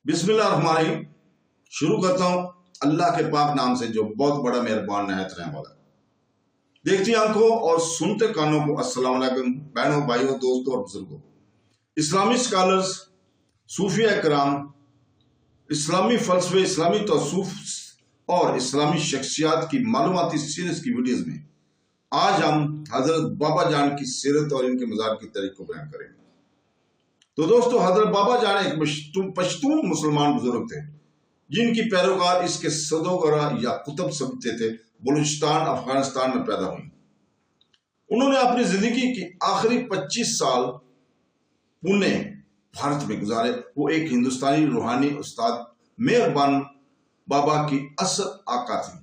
बिस्मिल्लाहिर्रहमानिर्रहीम। शुरू करता हूँ अल्लाह के पाक नाम से जो बहुत बड़ा मेहरबान निहायत रहम वाला है। देखती आंखों और सुनते कानों को अस्सलाम वालेकुम बहनों, भाइयों, दोस्तों और बुजुर्गों। इस्लामी स्कॉलर्स, सूफिया कराम, इस्लामी फलसफे, इस्लामी तौसूफ और इस्लामी शख्सियात की मालूमाती सीरीज की वीडियोज में आज हम हजरत बाबा जान की सीरत और इनके मज़ार की तारीख को बयान करेंगे। तो दोस्तों, हजरत बाबा जान एक पश्तून मुसलमान बुजुर्ग थे जिनकी पैरोकार इसके सदोगरा या कुतुब समझते थे बलूचिस्तान अफगानिस्तान में पैदा हुई। उन्होंने अपनी जिंदगी की आखिरी 25 साल पुणे भारत में गुजारे। वो एक हिंदुस्तानी रूहानी उस्ताद मेहरबान बाबा की असल आका थी।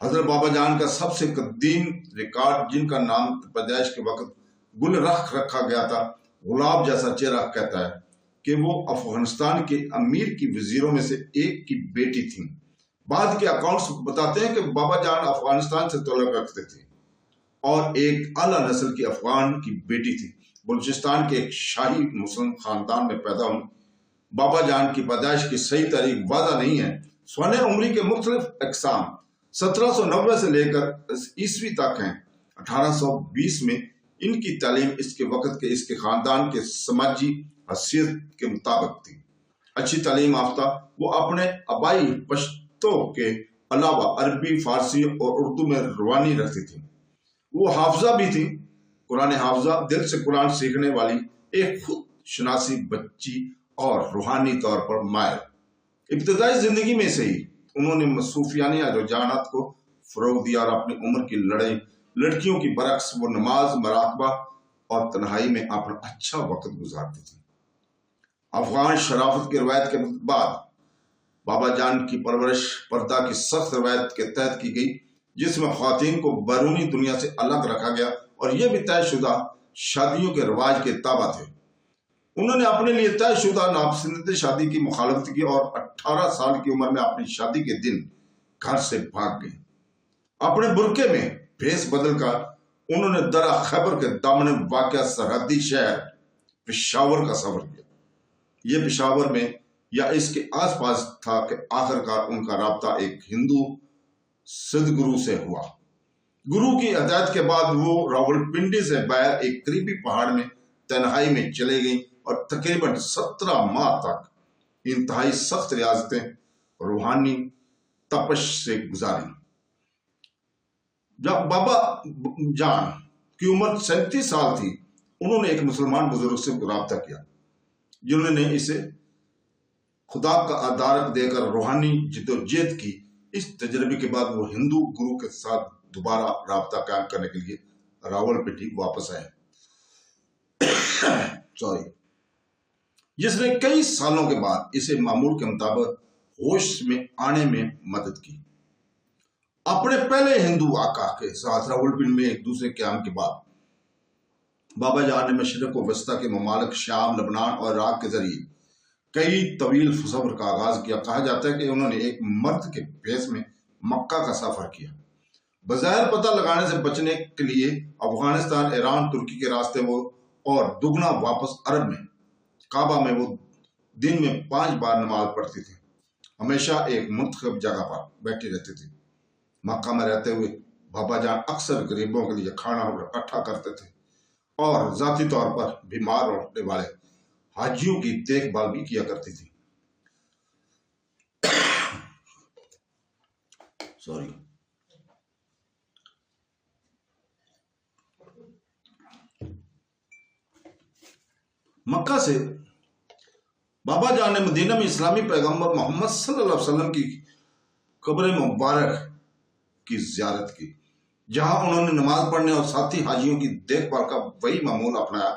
हजरत बाबा जान का सबसे कदीम रिकॉर्ड, जिनका नाम पैदाइश के वक्त गुल रखा गया था, गुलाब जैसा चेहरा, कहता है कि वो अफगानिस्तान के अमीर की वजीरों में से एक की बेटी थी। बाद के अकाउंट्स बताते हैं कि बाबा जान अफगानिस्तान से ताल्लुक रखते थे और एक आला नस्ल की अफगान की बेटी थी। बलूचिस्तान के एक शाही मुस्लिम खानदान में पैदा हुई। बाबा जान की पैदाइश की सही तारीख वादा नहीं है। स्वाने उम्री के मुख्तलिफ अकसाम 1790 से लेकर ईस्वी तक हैं। 1820 में इनकी तालीम इसके वक्त के इसके खानदान के समाजी हैसियत के मुताबिक थी। अच्छी तालीम याफ्ता, वो अपने आबाई पश्तो के अलावा अरबी, फारसी और उर्दू में रुवानी रखती थी। वो हाफजा भी थी, कुरान हाफजा, दिल से कुरान सीखने वाली एक खुद शनासी बच्ची और रूहानी तौर पर माहिर। इब्तदाई जिंदगी में से ही उन्होंने सूफियानिया रुझानात को फरोग दिया और अपनी उम्र की लड़कियों की बरक्स वो नमाज, मराकबा और तन्हाई में अपना अच्छा वक्त गुजारती थी। अफगान शराफत की रवायत के बाद बाबा जान की परवरिश पर्दा की सख्त रवायत के तहत की गई, जिसमें ख्वातीन को बैरूनी दुनिया से अलग रखा गया और यह भी तयशुदा शादियों के रिवाज के ताबा थे। उन्होंने अपने लिए तयशुदा नापसंदीदा शादी की मुखालफत की और 18 साल की उम्र में अपनी शादी के दिन घर से भाग गई। अपने बुरके में भेस बदल कर उन्होंने दरा खैबर के दामन वाक़या सरहदी शहर पेशावर का सफर किया। यह पेशावर में या इसके आसपास था कि आखिरकार उनका राब्ता एक हिंदू सदगुरु से हुआ। गुरु की हिदायत के बाद वो रावलपिंडी से बाहर एक करीबी पहाड़ में तन्हाई में चले गई और तकरीबन 17 माह तक इंतहाई सख्त रियाजतें रूहानी तपश से गुजारी। जब बाबा जान की उम्र 37 साल थी, उन्होंने एक मुसलमान बुजुर्ग से राब्ता किया, जिन्होंने इसे खुदा का आधारक देकर रूहानी जिद्दोजहद की। इस तजर्बे के बाद वो हिंदू गुरु के साथ दोबारा राब्ता कायम करने के लिए रावलपिंडी वापस आए जिसने कई सालों के बाद इसे मामूल के मुताबिक होश में आने में मदद की। अपने पहले हिंदू आका के साथ रावलपिंडी में एक दूसरे क्याम के बाद बाबा जान ने मशरिक व वस्ता के ममालिक शाम, लबनान और इराक के जरिए कई तवील सफर का आगाज किया। कहा जाता है कि उन्होंने एक मर्द के भेस में मक्का का सफर किया। बज़ाहिर पता लगाने से बचने के लिए अफगानिस्तान, ईरान, तुर्की के रास्ते वो और दुगना वापस अरब में काबा में वो दिन में 5 बार नमाज पढ़ती थी। हमेशा एक मुंतखब जगह पर बैठी रहती थी। मक्का में रहते हुए बाबा जान अक्सर गरीबों के लिए खाना इकट्ठा करते थे और जाती तौर पर बीमार होने वाले हाजियों की देखभाल भी किया करती थी। सॉरी। मक्का से बाबा जान ने मदीना में इस्लामी पैगंबर मोहम्मद सल्लल्लाहु अलैहि वसल्लम की कब्र मुबारक की ज़ियारत की, जहां उन्होंने नमाज पढ़ने और साथी हाजियों की देखभाल का वही मामूल अपनाया।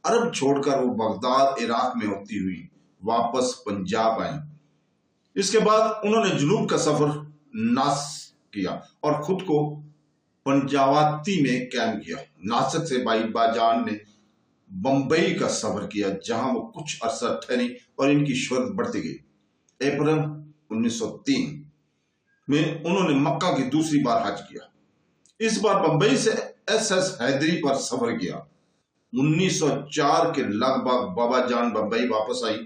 अरब छोड़कर वो बगदाद, इराक में होती हुई वापस पंजाब आई। इसके बाद उन्होंने जुनूब का सफर नास किया और खुद को पंजावाती में कायम किया। नासिक से बाबा जान ने बंबई का सफर किया, जहां वो कुछ अरसा ठहरी और इनकी शोहरत बढ़ती गई। अप्रैल 1903 में उन्होंने मक्का की दूसरी बार हज किया। इस बार बंबई से SS हैदरी पर सफर किया। 1904 के लगभग बाबा जान बंबई वापस आई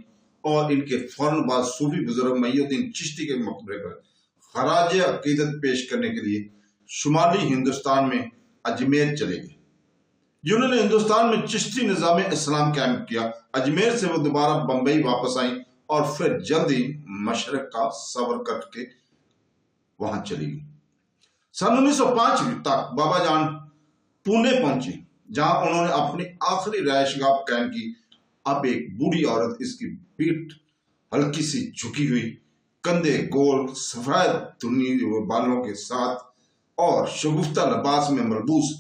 और इनके फौरन बाद सूफी बुजुर्ग मुइनुद्दीन चिश्ती के मकबरे पर खराज अकीदत पेश करने के लिए शुमाली हिंदुस्तान में अजमेर चले गए, जिन्होंने हिंदुस्तान में चिश्ती निजाम इस्लाम कायम किया। अजमेर से वो दोबारा बंबई वापस आई और फिर जल्दी मशरक का सफर करके वहां चली गई। सन 1905 तक बाबा जान पुणे पहुंची, जहां उन्होंने अपनी आखिरी रहायशगाह कायम की। अब एक बूढ़ी औरत, इसकी पीठ हल्की सी झुकी हुई, कंधे गोल, सफेद धुनी बालों के साथ और शगुफ्ता लिबास में मलबूस,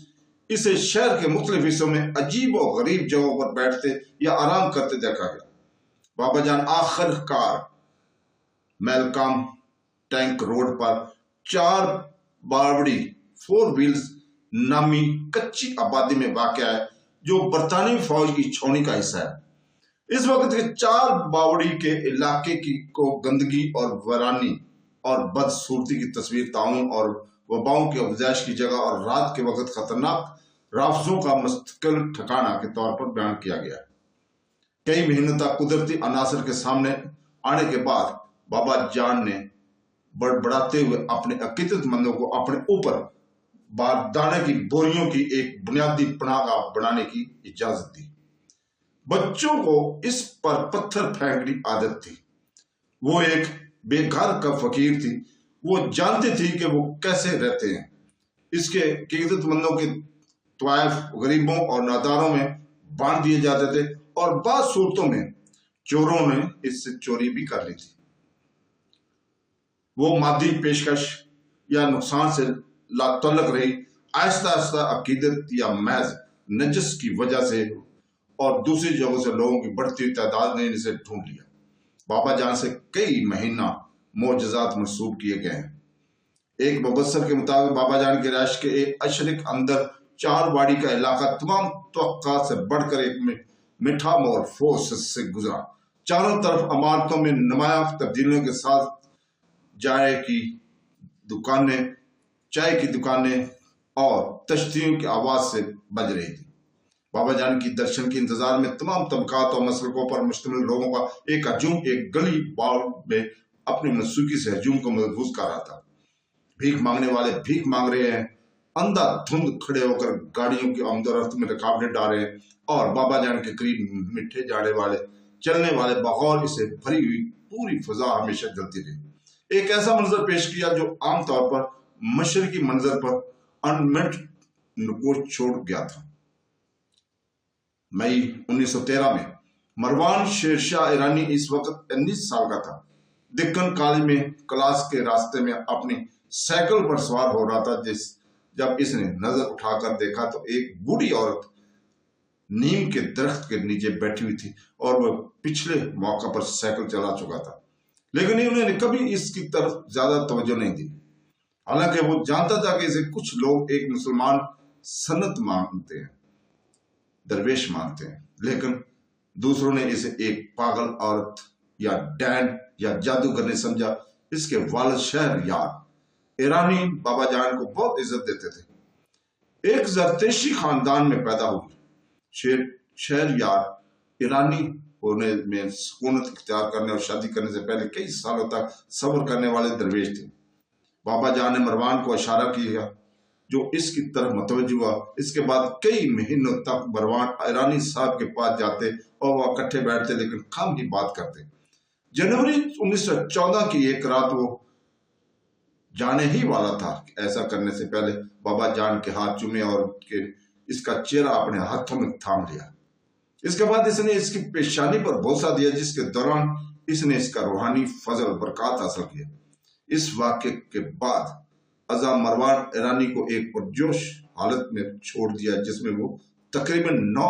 इसे शहर के मुख्तलिफ हिस्सों में अजीब और गरीब जगहों पर बैठते या आराम करते देखा गया। बाबा जान आखिरकार मेलकॉम टैंक रोड पर 4 बावड़ी 4 व्हील्स नामी कच्ची आबादी में वाक़या है, जो बरतानवी फौज की छावनी का हिस्सा है। इस वक्त के 4 बावड़ी के इलाके की को गंदगी और वीरानी और बदसूरती की तस्वीर, ताउन और वबाओं की अफजाइश की जगह और रात के वक्त खतरनाक राफ्जों का मुस्तकिल ठिकाना के तौर पर बयान किया गया। कई महीनों तक कुदरती अनासर के सामने आने के बाद बाबा जान ने बड़बड़ाते हुए अपने अकीदतमंदों को अपने ऊपर दाने की बोरियों की एक बुनियादी पनाह बनाने की इजाजत दी। बच्चों को इस पर पत्थर फेंकने की आदत थी। वो एक बेघर का फकीर थी, वो जानती थी कि वो कैसे रहते हैं। इसके अकीदतमंदों के तवायफ गरीबों और नादारों में बांट दिए जाते थे और बाद सूरतों में चोरों ने इससे चोरी भी कर ली थी। वो मादी पेशकश या नुकसान से लातल्लक रही। आहिस्ता आहिस्ता अकीदत या महज नजस की वजह से और दूसरी जगहों से लोगों की बढ़ती हुई तादाद ने इसे ढूंढ लिया। बाबा जान से कई महीना मोजज़ात मंसूब किए गए हैं। एक मुबस्सर के मुताबिक बाबा जान की रैश के एक अशरिक अंदर 4 बाड़ी का इलाका तमाम तवक्का से बढ़कर एक मीठा मोरफोस से गुजरा। चारों तरफ इमारतों में नुमाया तब्दीलियों के साथ चाय की दुकानें और तश्तियों की आवाज से बज रही थी। बाबा जान की दर्शन के इंतजार में तमाम तबकात और मसलकों पर मुश्तमिल लोगों का एक हजूम एक गली बाड़ में अपनी मनसूकी से हजूम को महफूज कर रहा था। भीख मांगने वाले भीख मांग रहे हैं, अंधाधुंध खड़े होकर गाड़ियों की आमदोरफ्त में रुकावटें डाल रहे हैं और बाबा जान के करीब मिठे जाने वाले चलने वाले बगौर इसे भरी हुई पूरी फिजा हमेशा जलती रही। एक ऐसा मंजर पेश किया जो आमतौर पर मशरकी मंजर पर अनमिट नुकोश छोड़ गया था। मई 1913 में मरवान शेरशाह ईरानी इस वक्त 19 साल का था। दिक्कन काली में क्लास के रास्ते में अपनी साइकिल पर सवार हो रहा था। जब इसने नजर उठाकर देखा तो एक बूढ़ी औरत नीम के दरख्त के नीचे बैठी हुई थी और वह पिछले मौका पर साइकिल चला चुका था, लेकिन उन्होंने कभी इसकी तरफ ज्यादा तवज्जो नहीं दी। हालांकि वो जानता था कि इसे कुछ लोग एक मुसलमान सन्नत मानते हैं, दरवेश मानते हैं, लेकिन दूसरों ने इसे एक पागल औरत या डैन या जादूगर ने समझा। इसके वालिद शहरयार ईरानी बाबा जान को बहुत इज्जत देते थे। एक जरतेशी खानदान में पैदा हुए शहरयार ईरानी होने में सुकूनत इख्तियार करने और शादी करने से पहले कई सालों तक सब्र करने वाले दरवेश थे। बाबा जान ने मरवान को इशारा किया, जो इसकी तरफ मुतवज्जो हुआ। इसके बाद कई महीनों तक मरवान ईरानी साहब के पास जाते और वह इकट्ठे बैठते, लेकिन कम ही बात करते। जनवरी 1914 की एक रात वो जाने ही वाला था। ऐसा करने से पहले बाबा जान के हाथ चूमे और इसका चेहरा अपने हाथों में थाम लिया। इसके बाद इसने इसकी पेशानी पर बोसा दिया, जिसके दौरान इसने इसका रूहानी फजल बरकत हासिल किया। इस वाक्य के बाद अज़ा मरवान ईरानी को एक पुरजोश हालत में छोड़ दिया, जिसमें वो तकरीबन 9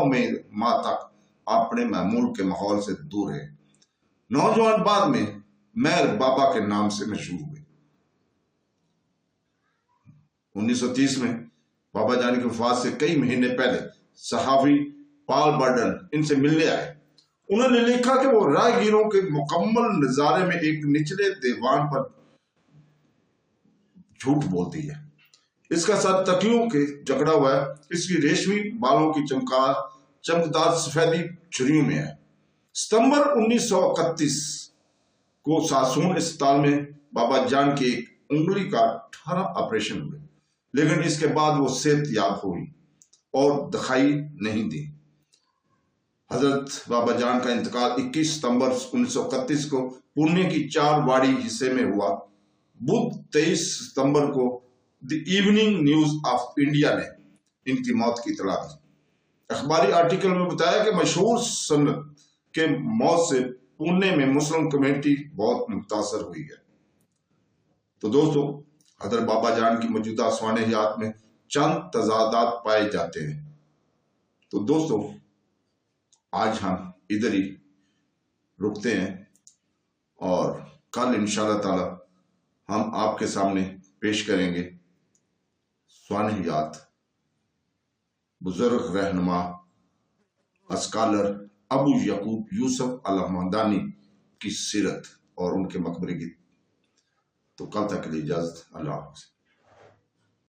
माह तक अपने मामूल के माहौल से दूर है। नौजवान बाद में मेहर बाबा के नाम से मशहूर हुए। 1930 में बाबा जान की वफात से कई महीने पहले सहावी पाल बर्डन इनसे मिलने आए। उन्होंने लिखा कि वो राहगीरों के मुकम्मल नजारे में एक निचले दीवान पर झूठ बोलती है। इसका सर तकियों के जकड़ा हुआ है। इसकी रेशमी बालों की चमकदार सफेदी छुरियों में है। सितंबर 1931 को सासून अस्पताल में बाबा जान की एक उंगली का 18 ऑपरेशन हुए, लेकिन इसके बाद वो सेहत याब हुई और दिखाई नहीं दी। हजरत बाबा जान का इंतकाल 21 सितंबर 1931 को पुणे की चारवाड़ी हिस्से में हुआ। बुध 23 सितंबर को the evening news of India ने इनकी मौत की इतला दी। अखबारी आर्टिकल में बताया कि मशहूर सनत के मौत से पुणे में मुस्लिम कम्युनिटी बहुत मुतासर हुई है। तो दोस्तों, हजरत बाबा जान की मौजूदा स्वान हयात में चंद तजादात पाए जाते हैं। तो दोस्तों, आज हम इधर ही रुकते हैं और कल इंशाअल्लाह ताला हम आपके सामने पेश करेंगे स्वान हयात बुजुर्ग रहनुमा स्कॉलर अबू यकूब यूसुफ अल-हमदानी की सीरत और उनके मकबरे की। तो कल तक के लिए इजाजत। अल्लाह हाफ़िज़।